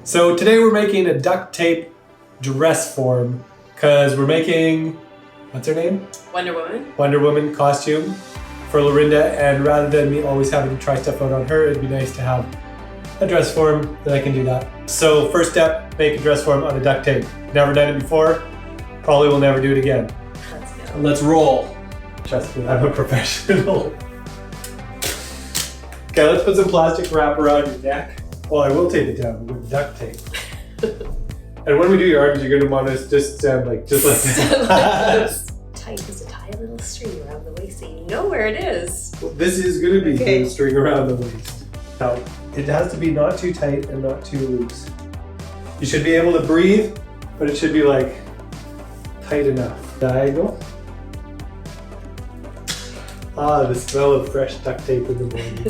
So today we're making a duct tape dress form because we're making, what's her name? Wonder Woman. Wonder Woman costume for Lorinda, and rather than me always having to try stuff out on her, it'd be nice to have a dress form that I can do that. So first step, make a dress form on a duct tape. Never done it before, probably will never do it again. Let's go. Let's roll. Trust me, I'm a professional. Okay, let's put some plastic wrap around your neck. Well, I will tape it down with duct tape. And when we do your arms, you're gonna want to just stand like this. Tight is to tie a little string around the waist so you know where it is. This is gonna be Okay. the string around the waist. Now, it has to be not too tight and not too loose. You should be able to breathe, but it should be like tight enough. Diagonal. Ah, the smell of fresh duct tape in the morning.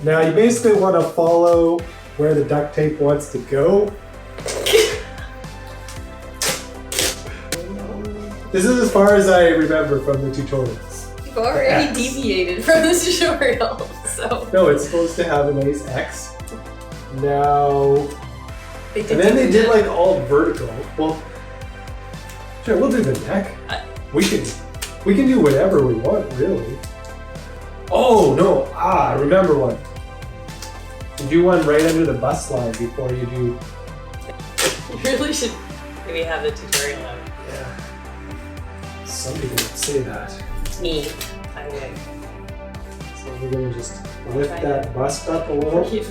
Now you basically want to follow where the duct tape wants to go. This is as far as I remember from the tutorials. You've already deviated from the tutorial, so. No, it's supposed to have a nice X. Now, And and then they did like all vertical. Well, sure, we'll do the neck. We can do whatever we want, really. Oh no! I remember one. You do one right under the bust line before you do. You really should maybe have the tutorial out. Yeah. Some people would say that. Me, I would. So we're gonna just lift that bust up a little. You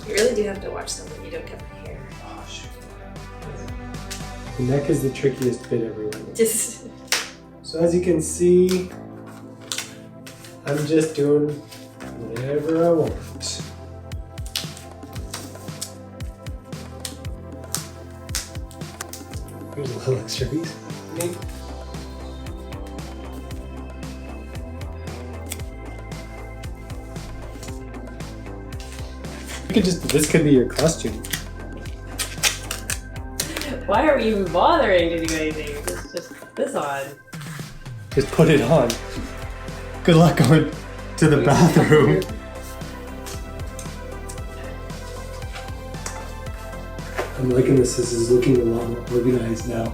really do have to watch someone you don't cut my hair. Oh shoot. The neck is the trickiest bit, everyone. Just. So as you can see, I'm just doing whatever I want. Here's a little extra piece. Maybe. You could just, this could be your costume. Why are we even bothering to do anything? Just put this on. Just put it on. Good luck going to the bathroom. I'm liking this. This is looking a lot more organized now.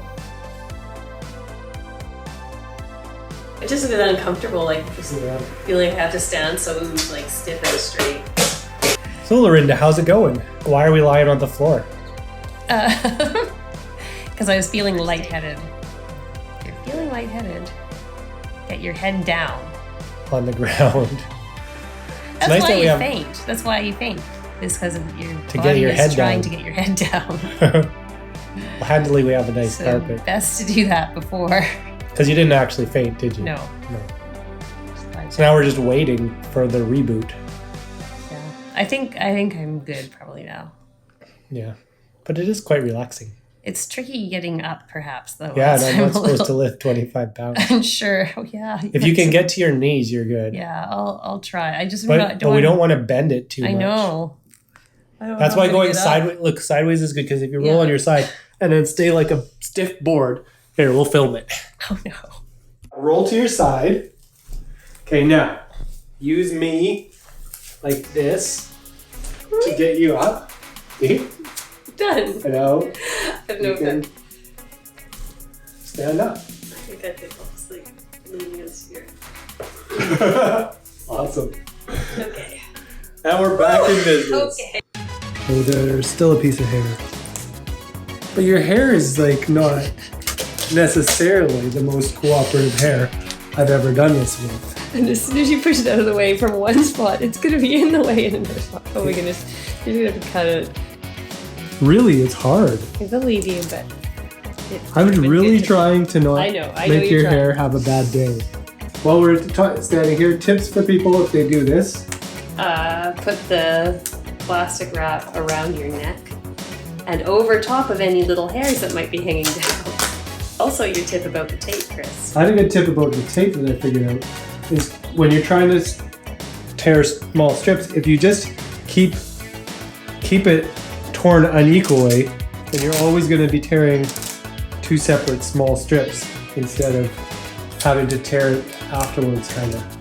It's just a bit uncomfortable, like just Yeah. feeling I have to stand so like stiff and straight. So Lorinda, how's it going? Why are we lying on the floor? Because I was feeling lightheaded. If you're feeling lightheaded, get your head down. On the ground. That's nice why that we you have- faint. That's why you faint. It's because of your To get body your is head trying down. to get your head down. Well, handily we have a nice So carpet. best to do that before. Because you didn't actually faint, did you? No. No. So now we're just waiting for the reboot. Yeah. I think I'm good probably now. Yeah. But it is quite relaxing. It's tricky getting up, perhaps, though. Yeah, and It's- I'm not a supposed to little lift 25 pounds. unsure. Oh, yeah. If you can get to your knees, you're good. Yeah, I'll try. I just But we don't want to bend it too much. I know. I don't know That's how why I'm gonna going get up. sideways, look, sideways is good because if you roll Yeah. on your side and then stay like a stiff board, here, we'll film it. Oh no. Roll to your side. Okay, now use me like this to get you up. See? Done. Hello. I have no You can good. stand up. I think I could almost like lean against here. Awesome. Okay. And we're back in business. Okay. Oh, there's still a piece of hair. But your hair is like not necessarily the most cooperative hair I've ever done this with. And as soon as you push it out of the way from one spot, it's gonna be in the way in another spot. Oh my goodness. You're gonna have to cut it. Really, it's hard. I believe you, but I'm been really good to- trying to not I know make you're your hair have a bad day. While we're standing here, tips for people if they do this. Put the plastic wrap around your neck and over top of any little hairs that might be hanging down. Also, your tip about the tape, Chris. I think a tip about the tape that I figured out is when you're trying to tear small strips, if you just keep it torn unequally, then you're always going to be tearing two separate small strips instead of having to tear it afterwards, kind of.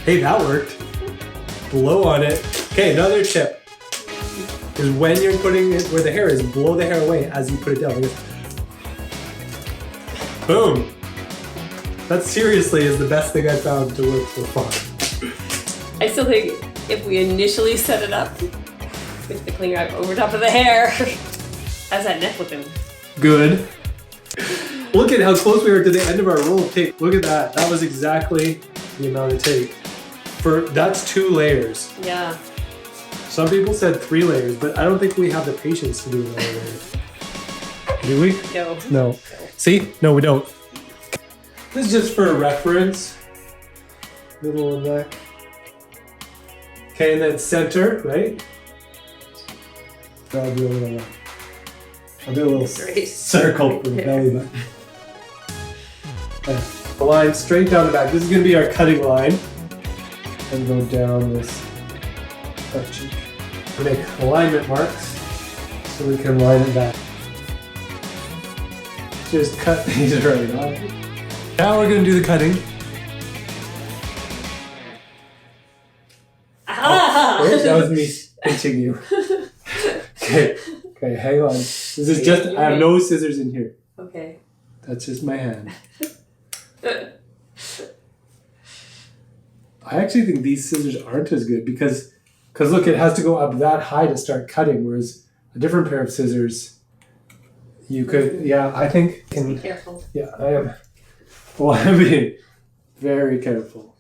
Hey, that worked. Blow on it. Okay, another tip. is when you're putting it where the hair is, blow the hair away as you put it down. Like this. Boom. That seriously is the best thing I found to work so far. I still think if we initially set it up with the cling wrap over top of the hair, how's that neck looking? Good. Look at how close we are to the end of our roll of tape. Look at that. That was exactly the amount of tape. That's 2 layers. Yeah. Some people said 3 layers, but I don't think we have the patience to do another layer. Do we? No. No. See? No, we don't. This is just for reference. Middle of the neck. Okay, and then center, right? I'll do a little Great. circle for the belly button. A line straight down the back. This is going to be our cutting line. And go down this butt cheek. Make alignment marks so we can line it back. Just cut these right off. Now we're going to do the cutting. Oh, that was me pinching you. Okay, hang on. This is just, I have no scissors in here. Okay. That's just my hand. I actually think these scissors aren't as good because look, it has to go up that high to start cutting, whereas a different pair of scissors, you could, I think. Be careful. Yeah, I am. Well, I'm being very careful.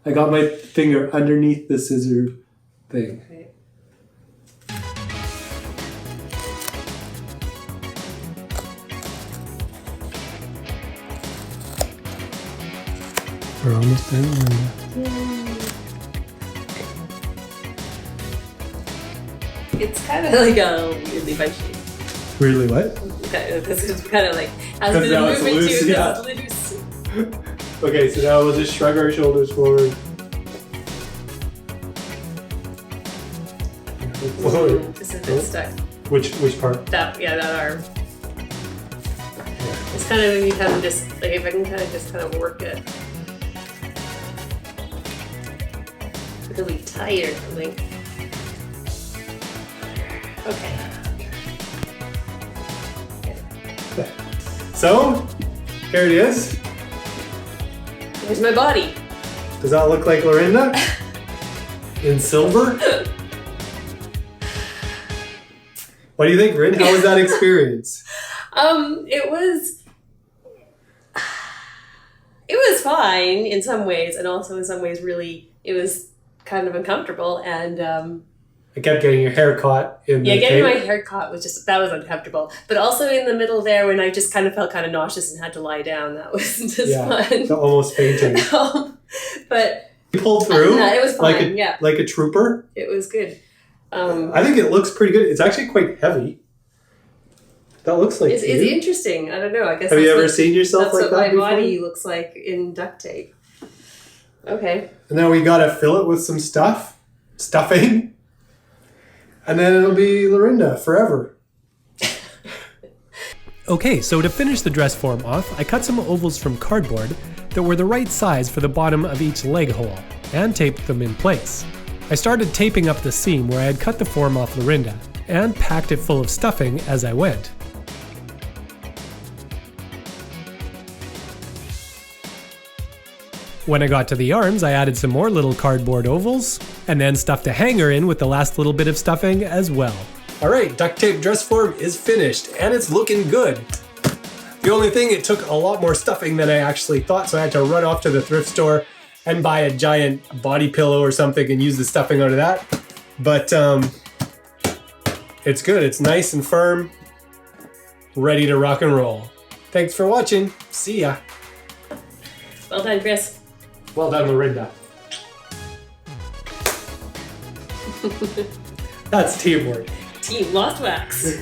I got my finger underneath the scissor thing. Okay. We're almost there. It's kind of like a weirdly bunchy. Weirdly what? This is kind of like has been now it's movement loose, to yeah. loose. Okay, so now we'll just shrug our shoulders forward. This is a bit stuck. Which part? That arm. It's kind of, you kind of just, like, if I can kind of work it. It's really tired, I think. Okay. So, here it is. Here's my body. Does that look like Lorinda? In silver? What do you think, Rin? How was that experience? It was fine in some ways, and also in some ways really, it was kind of uncomfortable, and I kept getting your hair caught in the getting tape. my hair caught was just uncomfortable. But also in the middle there, when I just kind of felt kind of nauseous and had to lie down, that was just fun. So almost fainting. But you pulled through. It was fine. Like a trooper. It was good. I think it looks pretty good. It's actually quite heavy. That looks like it's interesting. I don't know. I guess. Have you ever seen yourself like that That's what before? my body looks like in duct tape. Okay. And then we gotta fill it with some stuffing, and then it'll be Lorinda forever. Okay, so to finish the dress form off, I cut some ovals from cardboard that were the right size for the bottom of each leg hole, and taped them in place. I started taping up the seam where I had cut the form off Lorinda, and packed it full of stuffing as I went. When I got to the arms, I added some more little cardboard ovals, and then stuffed a hanger in with the last little bit of stuffing as well. Alright, duct tape dress form is finished, and it's looking good. The only thing, it took a lot more stuffing than I actually thought, so I had to run off to the thrift store and buy a giant body pillow or something and use the stuffing out of that. But it's good, it's nice and firm, ready to rock and roll. Thanks for watching, see ya. Well done, Chris. Well done, Lorinda. That's teamwork. Team Lost Wax.